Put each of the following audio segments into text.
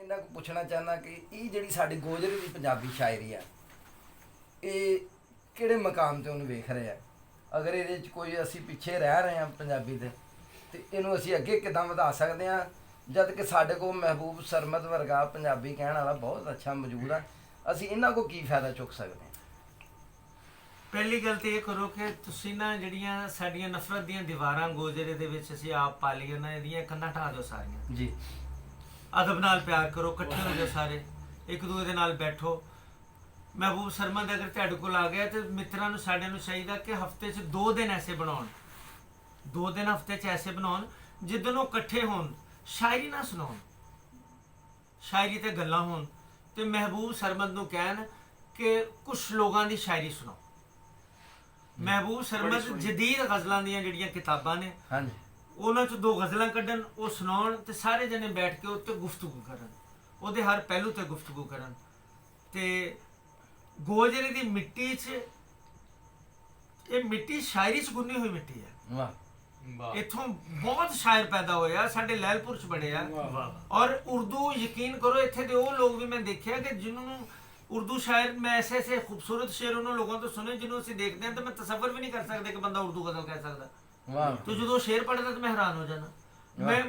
ਇਹਨਾਂ ਕੋ ਪੁੱਛਣਾ ਚਾਹੁੰਦਾ ਕਿ ਇਹ ਜਿਹੜੀ ਸਾਡੀ ਗੋਜਰੀ ਦੀ ਪੰਜਾਬੀ ਸ਼ਾਇਰੀ ਆ ਇਹ ਕਿਹੜੇ ਮਕਾਮ ਤੇ ਉਹਨੂੰ ਵੇਖ ਰਹੇ ਆ। ਅਗਰ ਇਹਦੇ 'ਚ ਕੋਈ ਅਸੀਂ ਪਿੱਛੇ ਰਹਿ ਰਹੇ ਹਾਂ ਪੰਜਾਬੀ ਦੇ ਤੇ ਇਹਨੂੰ ਅਸੀਂ ਅੱਗੇ ਕਿੱਦਾਂ ਵਧਾ ਸਕਦੇ ਹਾਂ, ਜਦ ਕਿ ਸਾਡੇ ਕੋਲ ਮਹਿਬੂਬ ਸਰਮਦ ਵਰਗਾ ਪੰਜਾਬੀ ਕਹਿਣ ਵਾਲਾ ਬਹੁਤ ਅੱਛਾ ਮੌਜੂਦ ਆ। ਅਸੀਂ ਇਹਨਾਂ ਕੋ ਕੀ ਫਾਇਦਾ ਚੁੱਕ ਸਕਦੇ ਹਾਂ। ਪਹਿਲੀ ਗੱਲ ਤੇ ਇਹ ਕਰੋ ਕਿ ਤੁਸੀਂ ਨਾ ਜਿਹੜੀਆਂ ਸਾਡੀਆਂ ਨਫ਼ਰਤ ਦੀਆਂ ਦੀਵਾਰਾਂ ਗੋਜਰੇ ਦੇ ਵਿੱਚ ਅਸੀਂ ਆਪ ਪਾ ਲਈਆਂ ਨਾ, ਇਹਦੀਆਂ ਕੰਧਾਂ ਢਾਹ ਦਿਓ ਸਾਰੀਆਂ ਜੀ। ਅਦਬ ਨਾਲ ਪਿਆਰ ਕਰੋ, ਇਕੱਠੇ ਹੋ ਜਾਓ ਸਾਰੇ, ਇੱਕ ਦੂਜੇ ਦੇ ਨਾਲ ਬੈਠੋ। ਮਹਿਬੂਬ ਸਰਮਦ ਅਗਰ ਤੁਹਾਡੇ ਕੋਲ ਆ ਗਿਆ ਤੇ ਮਿੱਤਰਾਂ ਨੂੰ ਸਾਡਿਆਂ ਨੂੰ ਚਾਹੀਦਾ ਕਿ ਹਫਤੇ 'ਚ 2 ਦਿਨ ਐਸੇ ਬਣਾਉਣ, 2 ਦਿਨ ਹਫਤੇ 'ਚ ਐਸੇ ਬਣਾਉਣ ਜਿੱਦਣ ਉਹ ਇਕੱਠੇ ਹੋਣ, ਸ਼ਾਇਰੀ ਨਾ ਸੁਣਾਉਣ, ਸ਼ਾਇਰੀ ਤੇ ਗੱਲਾਂ ਹੋਣ, ਤੇ ਮਹਿਬੂਬ ਸਰਮਦ ਨੂੰ ਕਹਿਣ ਕਿ ਕੁਛ ਲੋਕਾਂ ਦੀ ਸ਼ਾਇਰੀ ਸੁਣਾਓ। ਮਹਿਬੂਬ ਸਰਮਦ ਜਦੀਦ ਗਜ਼ਲਾਂ ਦੀਆਂ ਜਿਹੜੀਆਂ ਕਿਤਾਬਾਂ ਨੇ ਉਹਨਾਂ 'ਚ 2 ਗਜ਼ਲਾਂ ਕੱਢਣ, ਉਹ ਸੁਣਾਉਣ ਤੇ ਸਾਰੇ ਜਣੇ ਬੈਠ ਕੇ ਉੱਤੇ ਗੁਫ਼ਤਗੂ ਕਰਨ, ਉਹਦੇ ਹਰ ਪਹਿਲੂ ਤੇ ਗੁਫ਼ਤਗੂ ਕਰਨ। ਤੇ ਗੋਜਰੇ ਦੀ ਮਿੱਟੀ 'ਚ, ਇਹ ਮਿੱਟੀ ਸ਼ਾਇਰੀ 'ਚ ਗੁੰਨੀ ਹੋਈ ਮਿੱਟੀ ਹੈ। ਵਾਹ। ਇੱਥੋਂ ਬਹੁਤ ਸ਼ਾਇਰ ਪੈਦਾ ਹੋਏ ਆ, ਸਾਡੇ ਲਹਿਲਪੁਰ 'ਚ ਬੜੇ ਆ। ਔਰ ਉਰਦੂ, ਯਕੀਨ ਕਰੋ ਇੱਥੇ ਦੇ ਉਹ ਲੋਕ ਵੀ ਮੈਂ ਦੇਖਿਆ ਕਿ ਜਿਨ੍ਹਾਂ ਨੂੰ ਉਰਦੂ ਸ਼ਾਇਰ, ਮੈਂ ਐਸੇ ਐਸੇ ਖੂਬਸੂਰਤ ਸ਼ੇਰ ਉਹਨਾਂ ਲੋਕਾਂ ਤੋਂ ਸੁਣੇ ਜਿਹਨੂੰ ਅਸੀਂ ਦੇਖਦੇ ਹਾਂ ਤਾਂ ਮੈਂ ਤਸੱਵਰ ਵੀ ਨਹੀਂ ਕਰ ਸਕਦਾ ਕਿ ਬੰਦਾ ਉਰਦੂ ਗਜ਼ਲ ਕਹਿ ਸਕਦਾ। ਤੇ ਜਦੋਂ ਸ਼ੇਰ ਪੜ੍ਹਦਾ ਤਾਂ ਮੈਂ ਹੈਰਾਨ ਹੋ ਜਾਣਾ।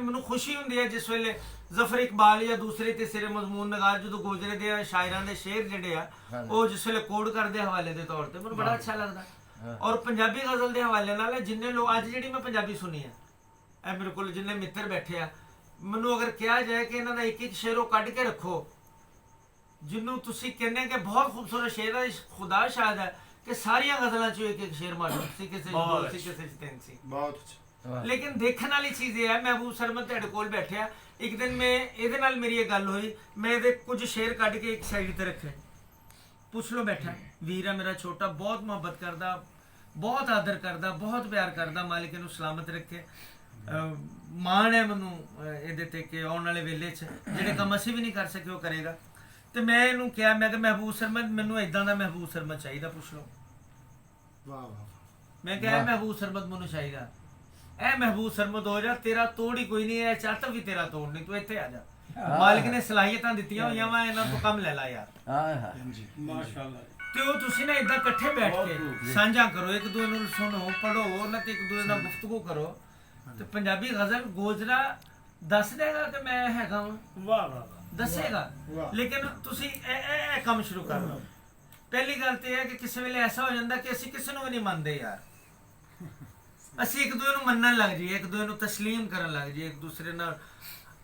ਮੈਨੂੰ ਖੁਸ਼ੀ ਹੁੰਦੀ ਹੈ ਜਿਸ ਵੇਲੇ ਜ਼ਫਰ ਇਕਬਾਲ ਜਾਂ ਦੂਸਰੇ ਤੀਸਰੇ ਮਜ਼ਮੂਨ ਨਗਾਰ ਜਦੋਂ ਗੋਜਰੇ ਦੇ ਸ਼ਾਇਰਾਂ ਦੇ ਸ਼ੇਰ ਜਿਹੜੇ ਆ ਉਹ ਜਿਸ ਵੇਲੇ ਕੋਡ ਕਰਦੇ ਹਵਾਲੇ ਦੇ ਤੌਰ ਤੇ, ਮੈਨੂੰ ਬੜਾ ਅੱਛਾ ਲੱਗਦਾ। ਔਰ ਪੰਜਾਬੀ ਗਜ਼ਲ ਦੇ ਹਵਾਲੇ ਨਾਲ ਜਿੰਨੇ ਲੋਕ ਅੱਜ ਜਿਹੜੀ ਮੈਂ ਪੰਜਾਬੀ ਸੁਣੀ ਹੈ, ਇਹ ਮੇਰੇ ਕੋਲ ਜਿੰਨੇ ਮਿੱਤਰ ਬੈਠੇ ਆ, ਮੈਨੂੰ ਅਗਰ ਕਿਹਾ ਜਾਏ ਕਿ ਇਹਨਾਂ ਦਾ ਇੱਕ ਇੱਕ ਸ਼ੇਰ ਉਹ ਕੱਢ ਕੇ ਰੱਖੋ ਜਿਹਨੂੰ ਤੁਸੀਂ ਕਹਿੰਦੇ ਕਿ ਬਹੁਤ ਖੂਬਸੂਰਤ ਸ਼ੇਰ ਹੈ, ਖੁਦਾ ਸ਼ਾਇਦ ਹੈ ਕਿ ਸਾਰੀਆਂ ਗਜ਼ਲਾਂ 'ਚ ਇੱਕ ਇੱਕ ਸ਼ੇਰ ਮੌਜੂਦ ਸੀ, ਕਿਸੇ 'ਚ 3 ਸੀ। ਲੇਕਿਨ ਦੇਖਣ ਵਾਲੀ ਚੀਜ਼ ਇਹ ਹੈ, ਮਹਿਬੂਬ ਸਰਮਦ ਤੁਹਾਡੇ ਕੋਲ ਬੈਠਿਆ, ਇੱਕ ਦਿਨ ਮੈਂ ਇਹਦੇ ਨਾਲ ਮੇਰੀ ਇਹ ਗੱਲ ਹੋਈ, ਮੈਂ ਇਹਦੇ ਕੁਝ ਸ਼ੇਰ ਕੱਢ ਕੇ ਇੱਕ ਸਾਈਡ ਤੇ ਰੱਖੇ, ਪੁੱਛ ਲਓ ਬੈਠਾ ਵੀਰ ਹੈ ਮੇਰਾ ਛੋਟਾ, ਬਹੁਤ ਮੁਹੱਬਤ ਕਰਦਾ, ਬਹੁਤ ਆਦਰ ਕਰਦਾ, ਬਹੁਤ ਪਿਆਰ ਕਰਦਾ, ਮਾਲਿਕ ਇਹਨੂੰ ਸਲਾਮਤ ਰੱਖੇ। ਮਾਣ ਹੈ ਮੈਨੂੰ ਇਹਦੇ ਤੇ ਕਿ ਆਉਣ ਵਾਲੇ ਵੇਲੇ 'ਚ ਜਿਹੜੇ ਕੰਮ ਅਸੀਂ ਵੀ ਨਹੀਂ ਕਰ ਸਕੇ ਉਹ ਕਰੇਗਾ। ਤੇ ਮੈਂ ਇਹਨੂੰ ਕਿਹਾ, ਮੈਂ ਕਿਹਾ ਮਹਿਬੂਬ ਸਰਮਦ ਮੈਨੂੰ ਇਦਾਂ ਦਾ ਮਹਿਬੂਬ ਸਰਮਦ ਚਾਹੀਦਾ, ਪੁੱਛ ਲਓ। ਮੈਂ ਕਿਹਾ ਮਹਿਬੂਬ ਸਰਮਦ ਮੈਨੂੰ ਚਾਹੀਦਾ, ਇਹ ਮਹਿਬੂਬ ਸਰਮਦ ਹੋ ਜਾ, ਤੇਰਾ ਤੋੜ ਹੀ ਕੋਈ ਨਹੀਂ ਹੈ, ਚੱਟ ਵੀ ਤੇਰਾ ਤੋੜ ਨਹੀਂ, ਤੂੰ ਇੱਥੇ ਆ ਜਾ। ਮਾਲਿਕ ਨੇ ਸਲਾਹੀਅਤਾਂ ਦਿੱਤੀਆਂ ਹੋਈਆਂ ਵਾ, ਇਹਨਾਂ ਤੋਂ ਕੰਮ ਲੈ ਲਾ ਯਾਰ। ਮਾਸ਼ਾਅੱਲਾ। ਤੇ ਉਹ ਤੁਸੀਂ ਨਾ ਇਦਾਂ ਇਕੱਠੇ ਬੈਠ ਕੇ ਸਾਂਝਾ ਕਰੋ, ਇੱਕ ਦੂਜੇ ਨੂੰ ਸੁਣੋ, ਪੜ੍ਹੋ ਨਾ, ਤੇ ਇੱਕ ਦੂਜੇ ਨਾਲ ਗੁਫ਼ਤਗੂ ਕਰੋ। ਤੇ ਪੰਜਾਬੀ ਗਜ਼ਲ ਗੋਜਰਾ ਦੱਸ ਦੇਗਾ ਕਿ ਮੈਂ ਹੈਗਾ ਵਾਂ, ਵਾਹ ਵਾਹ ਦੱਸੇਗਾ। ਲੇਕਿਨ ਤੁਸੀਂ ਇਹ ਕੰਮ ਸ਼ੁਰੂ ਕਰ ਲਓ। ਪਹਿਲੀ ਗੱਲ ਤੇ ਇਹ ਹੈ ਕਿ ਕਿਸੇ ਵੇਲੇ ਐਸਾ ਹੋ ਜਾਂਦਾ ਕਿ ਅਸੀਂ ਕਿਸੇ ਨੂੰ ਵੀ ਨਹੀਂ ਮੰਨਦੇ ਯਾਰ, ਅਸੀਂ ਇੱਕ ਦੂਜੇ ਨੂੰ ਮੰਨਣ ਲੱਗ ਜਾਈਏ, ਇੱਕ ਦੂਜੇ ਨੂੰ ਤਸਲੀਮ ਕਰਨ ਲੱਗ ਜਾਈਏ, ਇੱਕ ਦੂਸਰੇ ਨਾਲ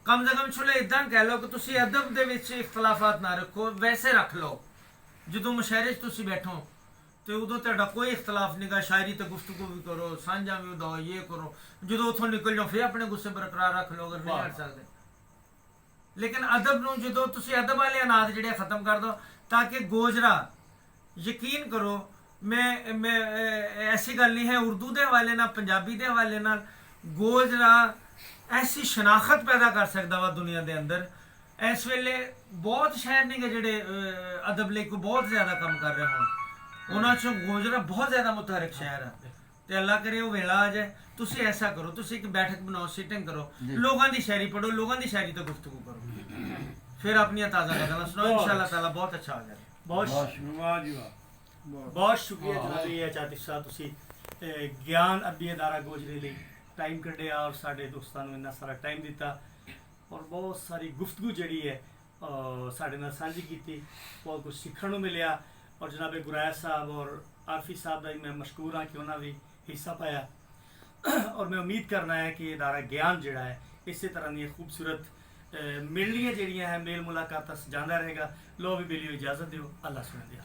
ਕਮ ਸੇ ਕਮ ਚਲੋ ਇਦਾਂ ਕਹਿ ਲਓ ਕਿ ਤੁਸੀਂ ਅਦਬ ਦੇ ਵਿੱਚ ਇਖਤਲਾਫਾਤ ਨਾ ਰੱਖੋ, ਵੈਸੇ ਰੱਖ ਲਓ। ਜਦੋਂ ਮੁਸ਼ਾਇਰੇ 'ਚ ਤੁਸੀਂ ਬੈਠੋ ਤੇ ਉਦੋਂ ਤੁਹਾਡਾ ਕੋਈ ਇਖਤਲਾਫ ਨਹੀਂਗਾ, ਸ਼ਾਇਰੀ ਤੇ ਗੁਫ਼ਤਗੂ ਵੀ ਕਰੋ, ਸਾਂਝਾ ਵੀ ਉਦਾਓ, ਇਹ ਕਰੋ। ਜਦੋਂ ਉੱਥੋਂ ਨਿਕਲ ਜਾਓ ਫਿਰ ਆਪਣੇ ਗੁੱਸੇ ਬਰਕਰਾਰ ਰੱਖ ਲਓ ਅਗਰ ਨਹੀਂ ਹਟ ਸਕਦੇ। ਲੇਕਿਨ ਅਦਬ ਨੂੰ ਜਦੋਂ ਤੁਸੀਂ ਅਦਬ ਵਾਲੇ ਅਨਾਦ ਜਿਹੜੇ ਖਤਮ ਕਰ ਦਿਓ, ਤਾਂ ਕਿ ਗੋਜਰਾ, ਯਕੀਨ ਕਰੋ ਮੈਂ ਐਸੀ ਗੱਲ ਨਹੀਂ ਹੈ ਉਰਦੂ ਦੇ ਹਵਾਲੇ ਨਾਲ, ਪੰਜਾਬੀ ਦੇ ਹਵਾਲੇ ਨਾਲ ਗੋਜਰਾ ਐਸੀ ਸ਼ਨਾਖਤ ਪੈਦਾ ਕਰ ਸਕਦਾ ਵਾ ਦੁਨੀਆ ਦੇ ਅੰਦਰ। ਇਸ ਵੇਲੇ ਬਹੁਤ ਸ਼ਾਇਰ ਨੇ ਜਿਹੜੇ ਅਦਬ ਲਈ ਕੋਈ ਬਹੁਤ ਜ਼ਿਆਦਾ ਕੰਮ ਕਰ ਰਹੇ ਹੋਣ, ਉਹਨਾਂ 'ਚੋਂ ਗੋਜਰਾ ਬਹੁਤ ਜ਼ਿਆਦਾ ਮੁਤਹਰਕ ਸ਼ਾਇਰ ਹੈ। ਤੇ ਅੱਲਾ ਕਰੇ ਉਹ ਵੇਲਾ ਆ ਜਾਏ, ਤੁਸੀਂ ਐਸਾ ਕਰੋ, ਤੁਸੀਂ ਇੱਕ ਬੈਠਕ ਬਣਾਓ, ਸੀਟਿੰਗ ਕਰੋ, ਲੋਕਾਂ ਦੀ ਸ਼ਾਇਰੀ ਪੜ੍ਹੋ, ਲੋਕਾਂ ਦੀ ਸ਼ਾਇਰੀ ਤੇ ਗੁਫ਼ਤਗੂ ਕਰੋ, ਫਿਰ ਆਪਣੀਆਂ ਤਾਜ਼ਾ ਗਜ਼ਲਾਂ ਸੁਣਾਓ, इंशाअल्लाह ताला बहुत अच्छा हो जाएगा। बहुत शुक्रिया जनाब चातिफ साहब, ਤੁਸੀਂ ਗਿਆਨ ਅਰਬੀ ਅਦਾਰਾ ਗੋਜਰੇ ਲਈ ਟਾਈਮ ਕੱਢਿਆ ਔਰ ਸਾਡੇ ਦੋਸਤਾਂ ਨੂੰ ਇੰਨਾ ਸਾਰਾ ਟਾਈਮ ਦਿੱਤਾ ਔਰ ਬਹੁਤ ਸਾਰੀ ਗੁਫ਼ਤਗੂ ਜਿਹੜੀ ਹੈ ਸਾਡੇ ਨਾਲ ਸਾਂਝੀ ਕੀਤੀ, ਬਹੁਤ ਕੁਝ ਸਿੱਖਣ ਨੂੰ ਮਿਲਿਆ। ਔਰ ਜਨਾਬ ਗੁਰਾਇਆ ਸਾਹਿਬ ਔਰ ਆਰਫੀ ਸਾਹਿਬ ਦਾ ਮੈਂ ਮਸ਼ਕੂਰ ਹਾਂ ਕਿ ਉਹਨਾਂ ਵੀ ਹਿੱਸਾ ਪਾਇਆ। ਔਰ ਮੈਂ ਉਮੀਦ ਕਰਨਾ ਹੈ ਕਿ ਅਦਾਰਾ ਗਿਆਨ ਜਿਹੜਾ ਹੈ ਇਸੇ ਤਰ੍ਹਾਂ ਦੀਆਂ ਖੂਬਸੂਰਤ ਮਿਲਣੀਆਂ ਜਿਹੜੀਆਂ ਹੈ, ਮੇਲ ਮੁਲਾਕਾਤਾਂ ਜਾਂਦਾ ਰਹੇਗਾ। ਲੋ ਵੀ ਮਿਲਿਓ, ਇਜਾਜ਼ਤ ਦਿਓ, ਅੱਲਾ ਸੁਣੇ ਦਿਓ।